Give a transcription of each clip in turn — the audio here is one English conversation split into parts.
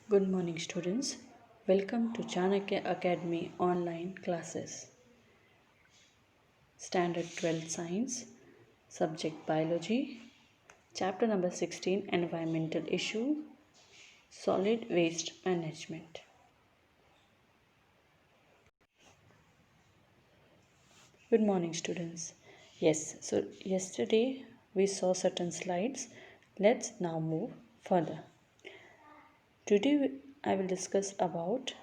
Good morning, students. Welcome to Chanakya Academy online classes. Standard 12 Science, Subject Biology, Chapter number 16 Environmental Issue, Solid Waste Management. Good morning, students. Yes, so yesterday we saw certain slides. Let's now move further. Today I will discuss about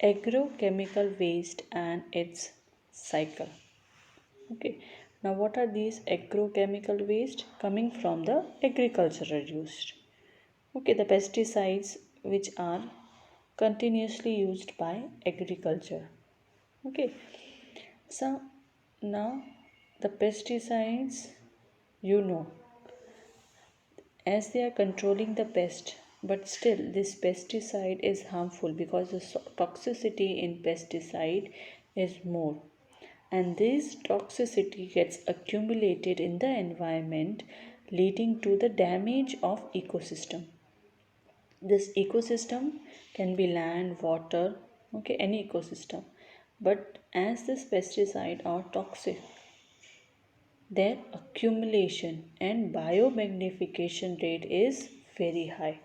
agrochemical waste and its cycle. Okay, now what are these agrochemical waste? Coming from the agricultural used. Okay, the pesticides which are continuously used by agriculture. Okay, so now the pesticides, you know, as they are controlling the pest, but still this pesticide is harmful because the toxicity in pesticide is more, and this toxicity gets accumulated in the environment, leading to the damage of ecosystem. This ecosystem can be land, water, okay, any ecosystem. But as this pesticide are toxic, their accumulation and biomagnification rate is very high.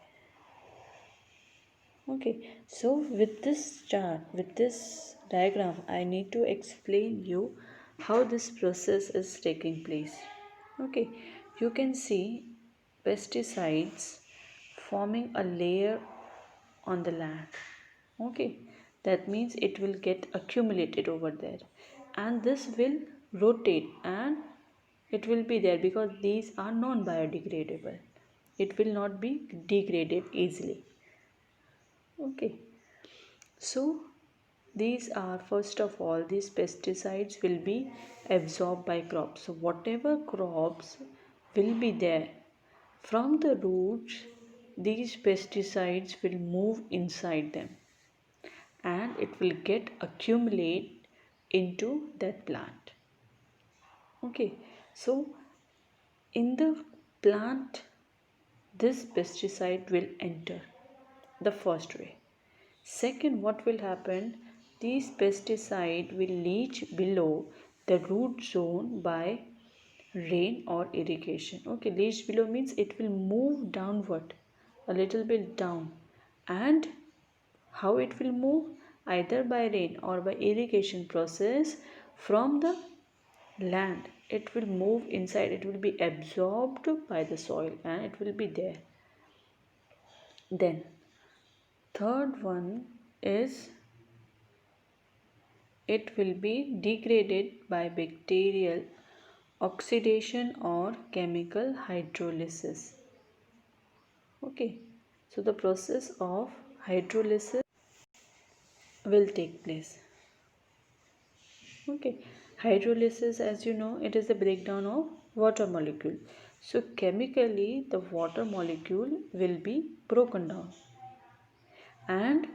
Okay, so with this chart, with this diagram, I need to explain you how this process is taking place. Okay, you can see pesticides forming a layer on the land. Okay, that means it will get accumulated over there, and this will rotate and it will be there because these are non biodegradable. It will not be degraded easily. Okay, so these are, first of all, these pesticides will be absorbed by crops. So whatever crops will be there, from the roots these pesticides will move inside them and it will get accumulate into that plant. Okay, so in the plant this pesticide will enter, the first way. Second, what will happen? These pesticide will leach below the root zone by rain or irrigation. Okay, leach below means it will move downward, a little bit down. And how it will move? Either by rain or by irrigation process from the land. It will move inside, it will be absorbed by the soil and it will be there. Then, third one is it will be degraded by bacterial oxidation or chemical hydrolysis. Okay, so the process of hydrolysis will take place. Okay, hydrolysis, as you know, it is the breakdown of water molecule. So chemically the water molecule will be broken down and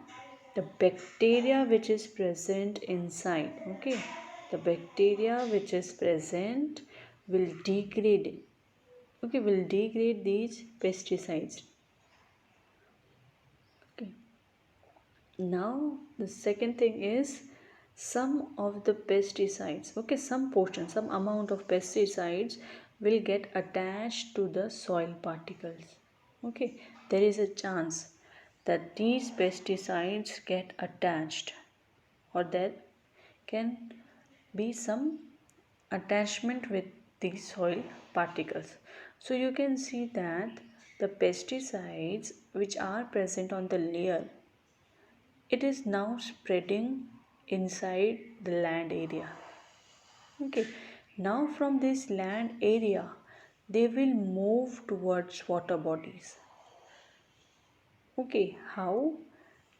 the bacteria which is present inside, okay, the bacteria which is present will degrade, okay, will degrade these pesticides. Okay, now the second thing is some of the pesticides, okay, some portion, some amount of pesticides will get attached to the soil particles. Okay, there is a chance that these pesticides get attached, or there can be some attachment with the soil particles. So you can see that the pesticides which are present on the layer, it is now spreading inside the land area. Okay, now from this land area they will move towards water bodies. Okay, how?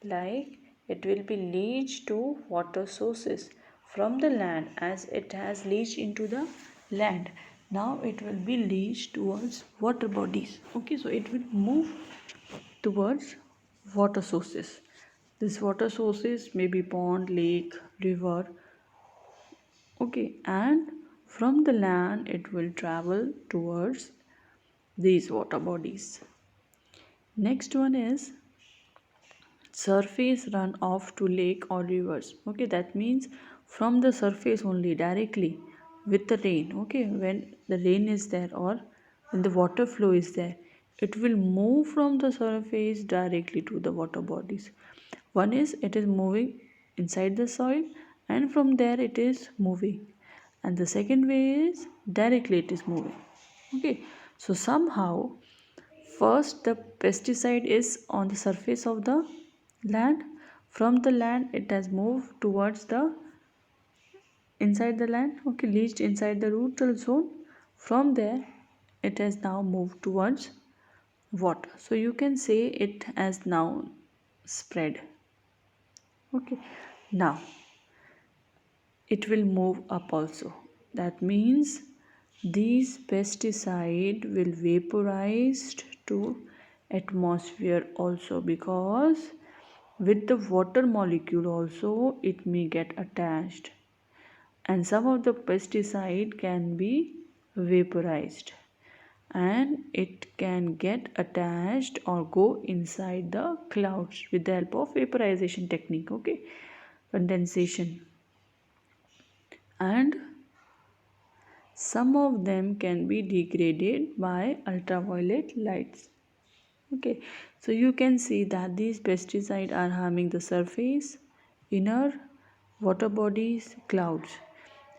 Like it will be leached to water sources from the land, as it has leached into the land. Now it will be leached towards water bodies. Okay, so it will move towards water sources. This water sources may be pond, lake, river. Okay, and from the land it will travel towards these water bodies. Next one is surface runoff to lake or rivers. Okay, that means from the surface only directly with the rain. Okay, when the rain is there or when the water flow is there, it will move from the surface directly to the water bodies. One is it is moving inside the soil, and from there it is moving, and the second way is directly it is moving. Okay, so somehow first, the pesticide is on the surface of the land. From the land, it has moved towards the inside the land. Okay, reached inside the rootal zone. From there, it has now moved towards water. So you can say it has now spread. Okay, now it will move up also. That means these pesticide will vaporized to atmosphere also, because with the water molecule also it may get attached, and some of the pesticide can be vaporized and it can get attached or go inside the clouds with the help of vaporization technique. Okay, condensation, and some of them can be degraded by ultraviolet lights. Okay, so you can see that these pesticides are harming the surface, inner water bodies, clouds.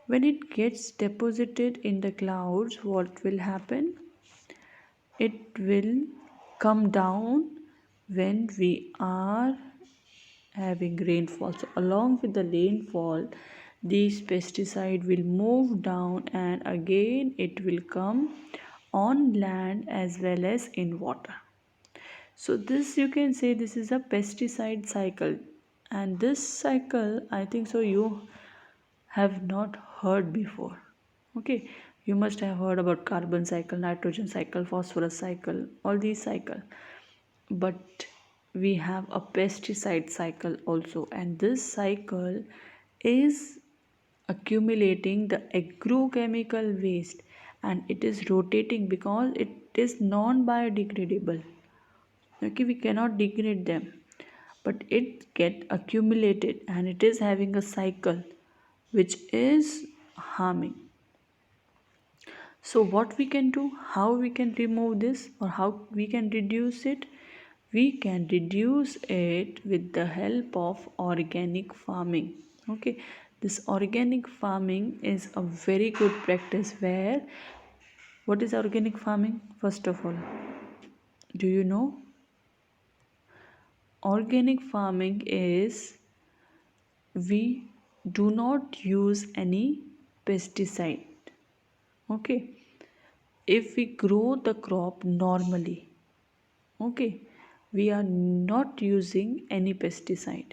When it gets deposited in the clouds, what will happen? It will come down when we are having rainfall. So along with the rainfall, these pesticide will move down, and again it will come on land as well as in water. So this, you can say, this is a pesticide cycle, and this cycle I think so you have not heard before. Okay, you must have heard about carbon cycle, nitrogen cycle, phosphorus cycle, all these cycle, but we have a pesticide cycle also, and this cycle is accumulating the agrochemical waste, and it is rotating because it is non biodegradable. Okay, we cannot degrade them, but it get accumulated and it is having a cycle which is harming. So what we can do, how we can remove this, or how we can reduce it? We can reduce it with the help of organic farming. Okay, this organic farming is a very good practice. Where, what is organic farming? First of all, do you know? Organic farming is we do not use any pesticide. Okay, if we grow the crop normally, okay, we are not using any pesticide.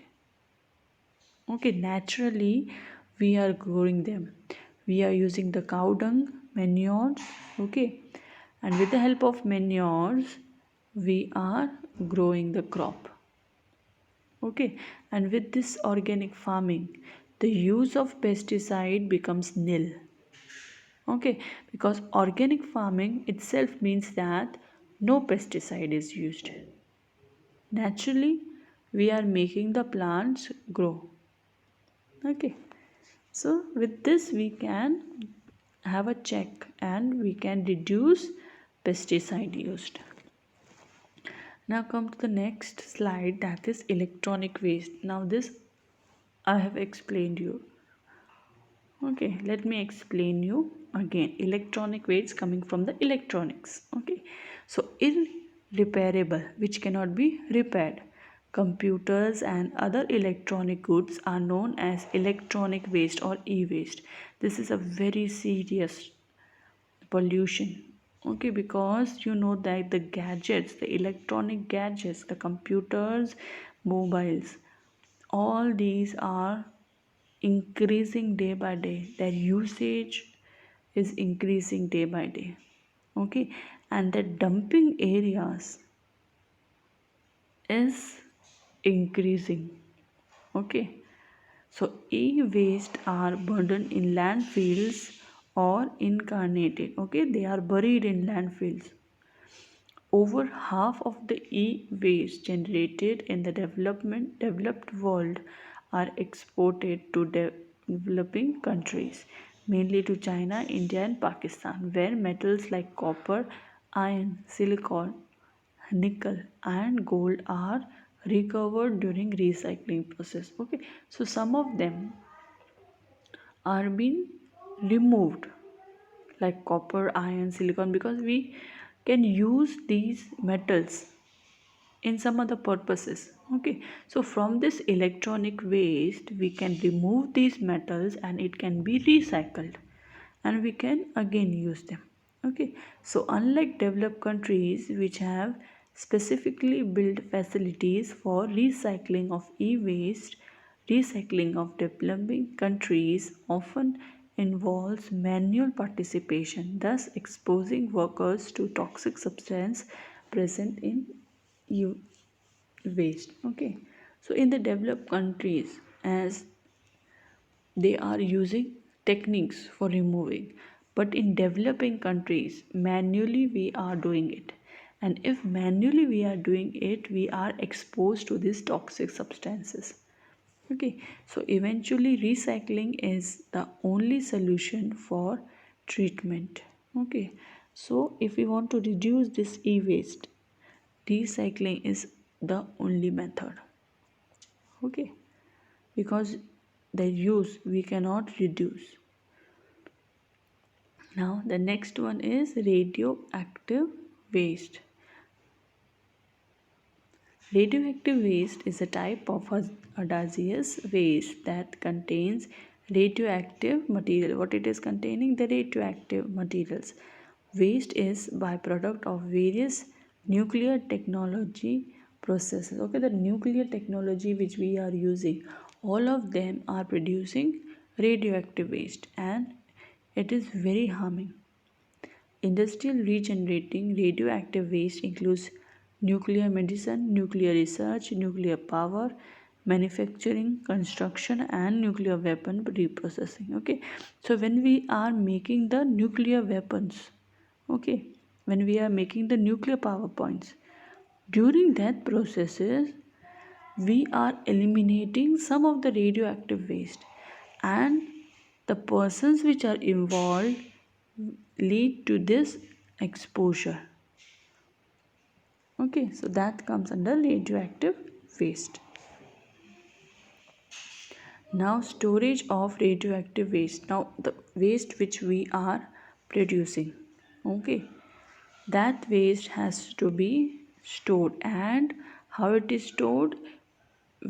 Okay, naturally we are growing them. We are using the cow dung, manures. Okay, and with the help of manures, we are growing the crop. Okay, and with this organic farming, the use of pesticide becomes nil. Okay, because organic farming itself means that no pesticide is used. Naturally, we are making the plants grow. Okay, so with this we can have a check and we can reduce pesticide used. Now come to the next slide, that is electronic waste. Now this I have explained you. Okay, let me explain you again. Electronic waste coming from the electronics. Okay, so irreparable, which cannot be repaired. Computers and other electronic goods are known as electronic waste or e-waste. This is a very serious pollution. Okay, because you know that the gadgets, the electronic gadgets, the computers, mobiles, all these are increasing day by day. Their usage is increasing day by day. Okay, and the dumping areas is increasing. Okay, so e-waste are burdened in landfills or incarnated. Okay, they are buried in landfills over half of the e-waste generated in the developed world are exported to developing countries, mainly to China, India, and Pakistan, where metals like copper, iron, silicon, nickel, and gold are recovered during recycling process. Okay, so some of them are being removed like copper, iron, silicon, because we can use these metals in some other purposes. Okay, so from this electronic waste we can remove these metals and it can be recycled and we can again use them. Okay, so unlike developed countries which have specifically built facilities for recycling of e-waste, recycling of developing countries often involves manual participation, thus exposing workers to toxic substance present in e waste. Okay, so in the developed countries, as they are using techniques for removing, but in developing countries manually we are doing it, and if manually we are doing it we are exposed to these toxic substances. Okay, so eventually recycling is the only solution for treatment. Okay, so if we want to reduce this e-waste, recycling is the only method. Okay, because the use we cannot reduce. Now the next one is radioactive waste. Radioactive waste is a type of hazardous waste that contains radioactive material. What it is containing? The radioactive materials. Waste is byproduct of various nuclear technology processes. Okay, the nuclear technology which we are using, all of them are producing radioactive waste and it is very harming. Industrial regenerating radioactive waste includes nuclear medicine, nuclear research, nuclear power, manufacturing, construction, and nuclear weapon reprocessing. Okay, so when we are making the nuclear weapons, okay, when we are making the nuclear power points, during that processes, we are eliminating some of the radioactive waste, and the persons which are involved lead to this exposure. Okay, so that comes under radioactive waste. Now storage of radioactive waste. Now the waste which we are producing, okay, that waste has to be stored, and how it is stored?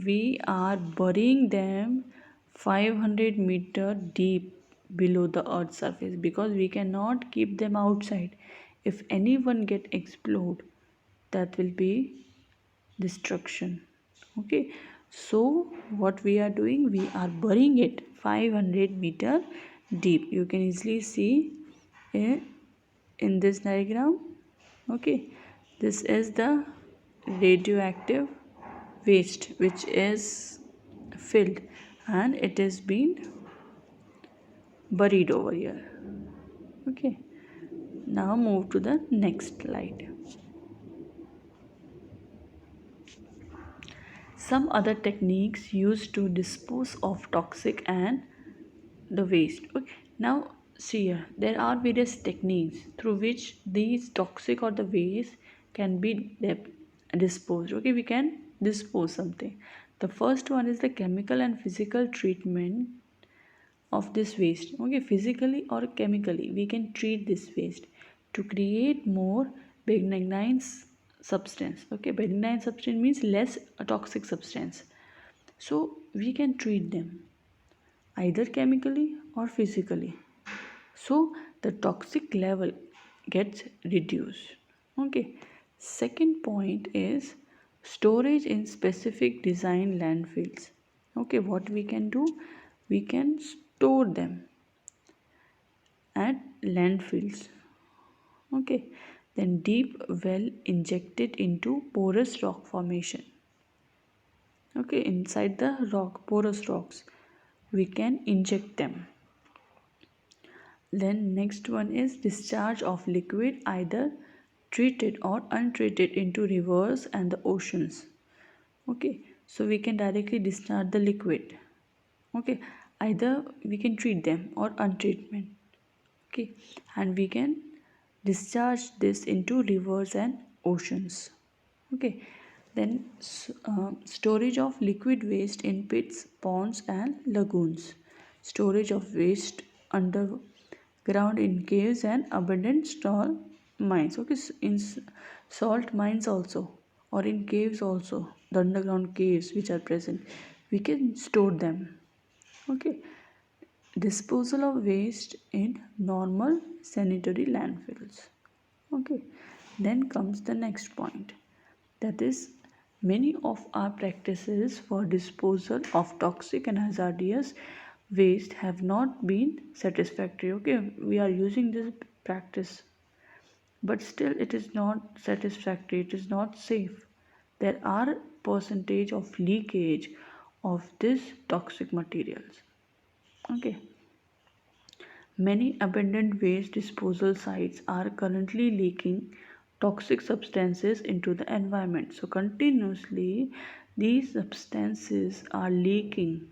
We are burying them 500-meter deep below the earth's surface, because we cannot keep them outside. If anyone get explode, that will be destruction. Okay, so what we are doing, we are burying it 500-meter deep. You can easily see in this diagram. Okay, this is the radioactive waste which is filled and it is being buried over here. Okay, now move to the next slide. Some other techniques used to dispose of toxic and the waste. Okay, now see here, there are various techniques through which these toxic or the waste can be disposed. Okay, we can dispose something. The first one is the chemical and physical treatment of this waste. Okay, physically or chemically we can treat this waste to create more benign substance. Okay, benign substance means less a toxic substance. So we can treat them either chemically or physically, so the toxic level gets reduced. Okay, second point is storage in specific design landfills. Okay, what we can do, we can store them at landfills. Okay, then deep well injected into porous rock formation. Okay, inside the rock, porous rocks, we can inject them. Then next one is discharge of liquid either treated or untreated into rivers and the oceans. Okay, so we can directly discharge the liquid. Okay, either we can treat them or untreatment. Okay, and we can discharge this into rivers and oceans. Okay, then storage of liquid waste in pits, ponds and lagoons. Storage of waste underground in caves and abandoned salt mines. Okay, in salt mines also, or in caves also, the underground caves which are present, we can store them. Okay, disposal of waste in normal sanitary landfills. Okay, then comes the next point, that is, many of our practices for disposal of toxic and hazardous waste have not been satisfactory. Okay, we are using this practice, but still it is not satisfactory, it is not safe. There are percentage of leakage of this toxic materials. Okay, many abandoned waste disposal sites are currently leaking toxic substances into the environment. So, continuously, these substances are leaking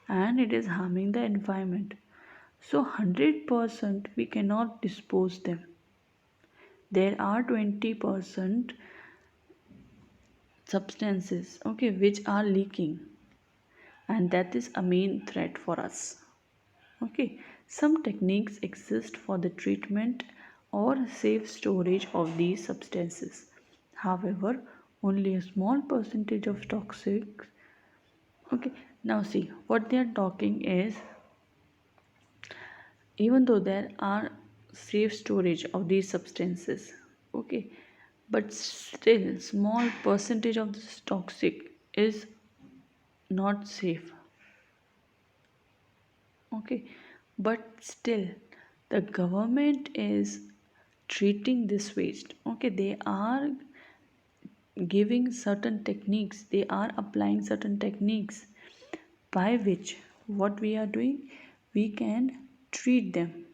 and it is harming the environment. So, 100% we cannot dispose them. There are 20% substances, okay, which are leaking, and that is a main threat for us. Okay, some techniques exist for the treatment or safe storage of these substances. However, only a small percentage of toxic. Okay, now see what they are talking is, even though there are safe storage of these substances, okay, but still small percentage of this toxic is not safe. Okay, but still the government is treating this waste. Okay, they are giving certain techniques, they are applying certain techniques by which what we are doing, we can treat them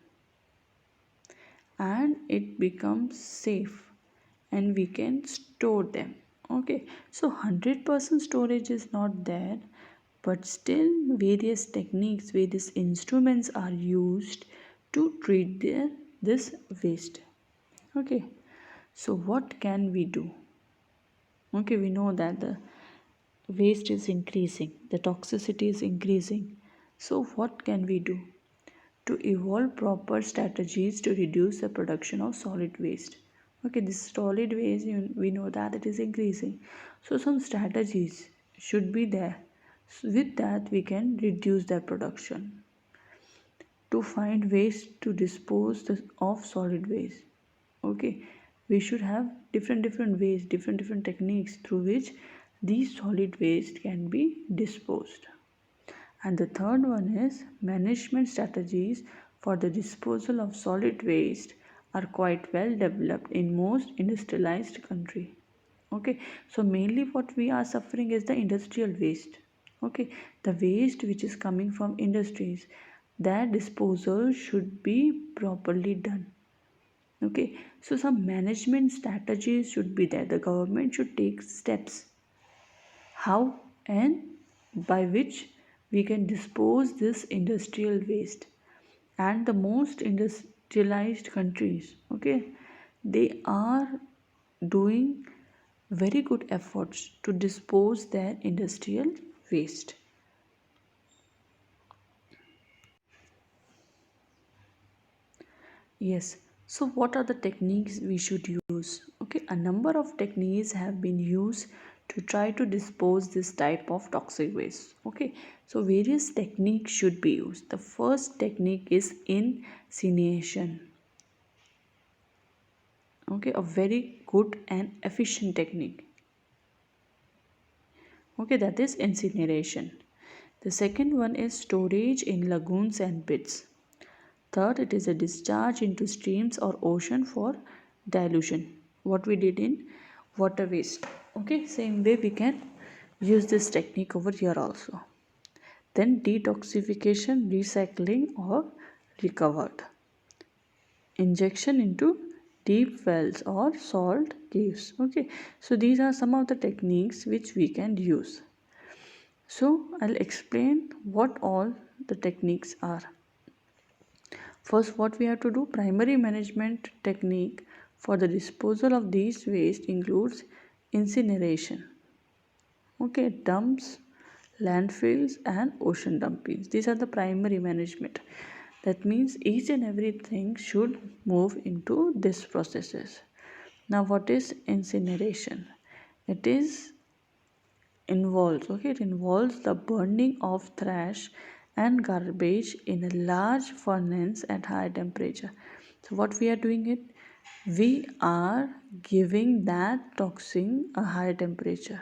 and it becomes safe and we can store them. Okay, so 100% storage is not there, but still various techniques, various instruments are used to treat this waste. Okay, so what can we do? Okay, we know that the waste is increasing, the toxicity is increasing, so what can we do to evolve proper strategies to reduce the production of solid waste? Okay, this solid waste, we know that it is increasing, so some strategies should be there. So with that we can reduce their production. To find ways to dispose of solid waste, okay, we should have different ways, different techniques through which these solid waste can be disposed. And the third one is management strategies for the disposal of solid waste are quite well developed in most industrialized country. Okay, so mainly what we are suffering is the industrial waste. Okay, the waste which is coming from industries, that disposal should be properly done. Okay, so some management strategies should be there, the government should take steps how and by which we can dispose this industrial waste. And the most industrialized countries, okay, they are doing very good efforts to dispose their industrial waste. Yes, so what are the techniques we should use? Okay, a number of techniques have been used to try to dispose this type of toxic waste. Okay, so various techniques should be used. The first technique is incineration. Okay, a very good and efficient technique. Okay, that is incineration. The second one is storage in lagoons and pits. Third, it is a discharge into streams or ocean for dilution. What we did in water waste. Okay, same way we can use this technique over here also. Then detoxification, recycling or recovered. Injection into deep wells or salt caves. Okay, so these are some of the techniques which we can use. So I'll explain what all the techniques are. First, what we have to do, primary management technique for the disposal of these waste includes incineration. Okay, dumps, landfills, and ocean dumpings. These are the primary management. That means each and everything should move into these processes. Now, what is incineration? It is it involves the burning of trash and garbage in a large furnace at high temperature. So what we are doing it, we are giving that toxin a high temperature.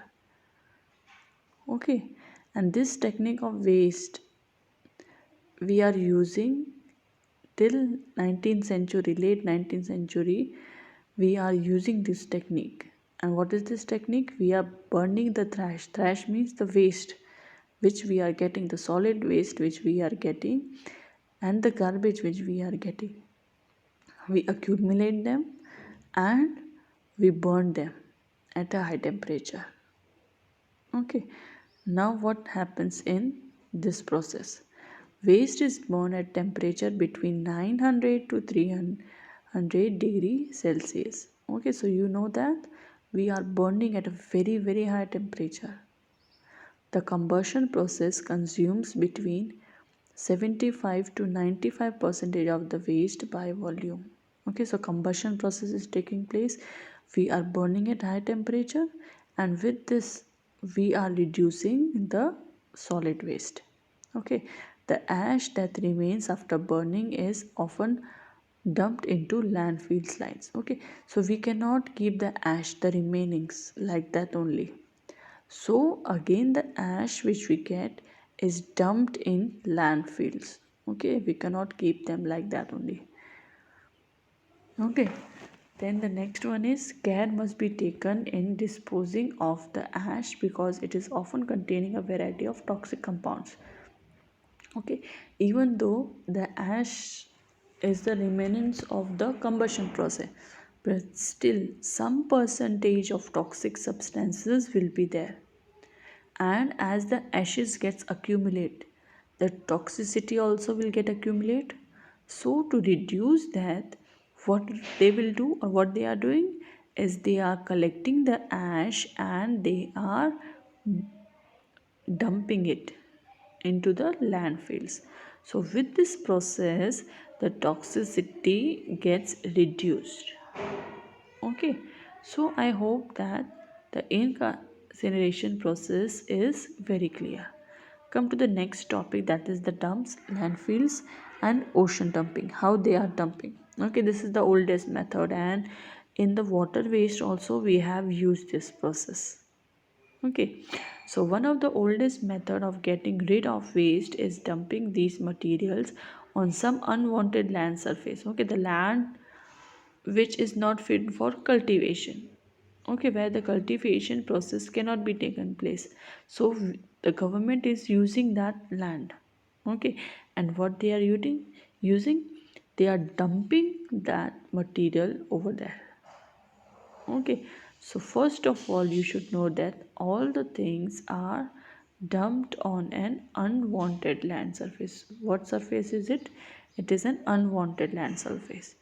Okay, and this technique of waste we are using till 19th century, late 19th century. We are using this technique. And what is this technique? We are burning the trash means the waste which we are getting, the solid waste which we are getting, and the garbage which we are getting. We accumulate them and we burn them at a high temperature. Okay, now what happens in this process? Waste is burned at temperature between 900 to 300 degree Celsius. Okay, so you know that we are burning at a very high temperature. The combustion process consumes between 75 to 95% of the waste by volume. Okay, so combustion process is taking place. We are burning at high temperature, and with this we are reducing the solid waste. Okay, the ash that remains after burning is often dumped into landfill sites. Okay, so we cannot keep the ash, the remainings, like that only. So again the ash which we get is dumped in landfills. Okay, we cannot keep them like that only. Okay, then the next one is care must be taken in disposing of the ash because it is often containing a variety of toxic compounds. Okay, even though the ash is the remnants of the combustion process, but still some percentage of toxic substances will be there. And as the ashes gets accumulate, the toxicity also will get accumulate. So to reduce that, what they will do or what they are doing is they are collecting the ash and they are dumping it into the landfills. So with this process the toxicity gets reduced. Okay, so I hope that the incineration process is very clear. Come to the next topic, that is the dumps, landfills, and ocean dumping. How they are dumping. Okay, this is the oldest method, and in the water waste also we have used this process. Okay, so one of the oldest method of getting rid of waste is dumping these materials on some unwanted land surface. Okay, the land which is not fit for cultivation. Okay, where the cultivation process cannot be taken place. So the government is using that land. Okay, and what they are using, they are dumping that material over there. Okay, so first of all you should know that all the things are dumped on an unwanted land surface. What surface is it? It is an unwanted land surface.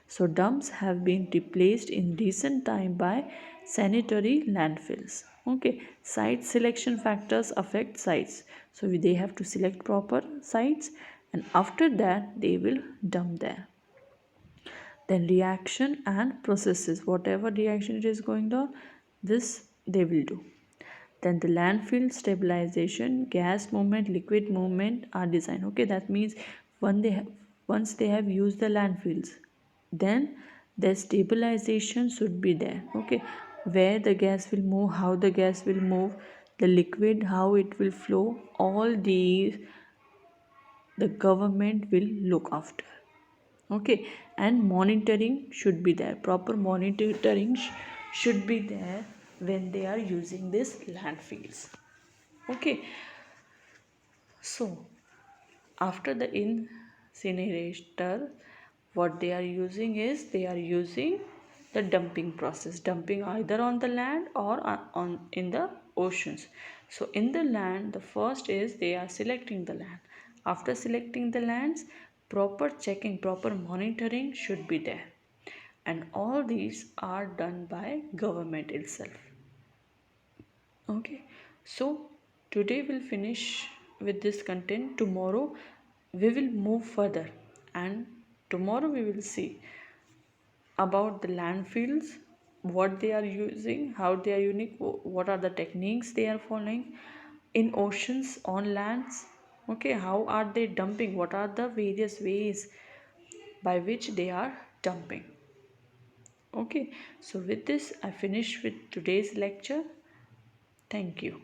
So dumps have been replaced in recent time by sanitary landfills. Okay, site selection factors affect sites, so they have to select proper sites and after that they will dump there. Then reaction and processes, whatever reaction it is going on, this they will do. Then the landfill stabilization, gas movement, liquid movement are designed. Okay, that means once they have used the landfills, then the stabilization should be there. Okay, where the gas will move, how the gas will move, the liquid how it will flow, all these the government will look after. Okay, and monitoring should be there, proper monitoring should be there when they are using this landfills. Okay, so after the incinerator, what they are using is they are using the dumping process, dumping either on the land or on in the oceans. So in the land, the first is they are selecting the land. After selecting the lands, proper checking, proper monitoring should be there, and all these are done by government itself. Okay, so today we'll finish with this content. Tomorrow we will move further, and tomorrow we will see about the landfills, what they are using, how they are unique, what are the techniques they are following in oceans, on lands. Okay, how are they dumping, what are the various ways by which they are dumping. Okay, so with this I finish with today's lecture. Thank you.